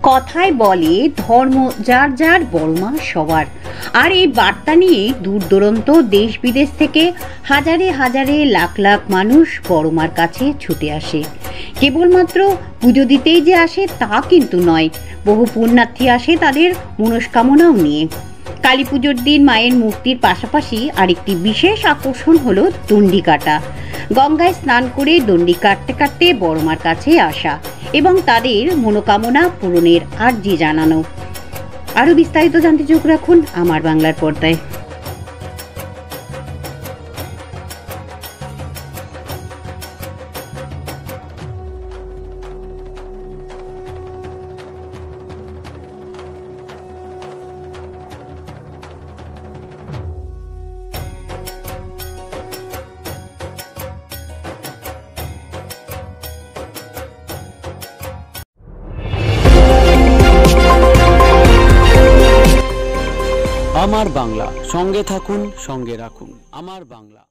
কথায় বলে ধর্ম যার যার বড়মা সবার। আর এই বার্তা নিয়ে দূর দূরান্ত দেশ বিদেশ থেকে হাজারে হাজারে লাখ লাখ মানুষ বড়মার কাছে ছুটে আসে। কেবলমাত্র পুজো দিতেই যে আসে তা কিন্তু নয়, বহু পুণ্যার্থী আসে তাদের মনস্কামনাও নিয়ে। কালী পুজোর দিন মায়ের মূর্তির পাশাপাশি আরেকটি বিশেষ আকর্ষণ হলো দণ্ডি কাটা। গঙ্গায় স্নান করে দণ্ডি কাটতে কাটতে বড়মার কাছে আসা এবং তাদের মনোকামনা পূরণের আর্জি জানানো। আরও বিস্তারিত জানতে চোখ রাখুন আমার বাংলার পর্দায়। আমার বাংলা, সঙ্গে থাকুন, সঙ্গে রাখুন আমার বাংলা।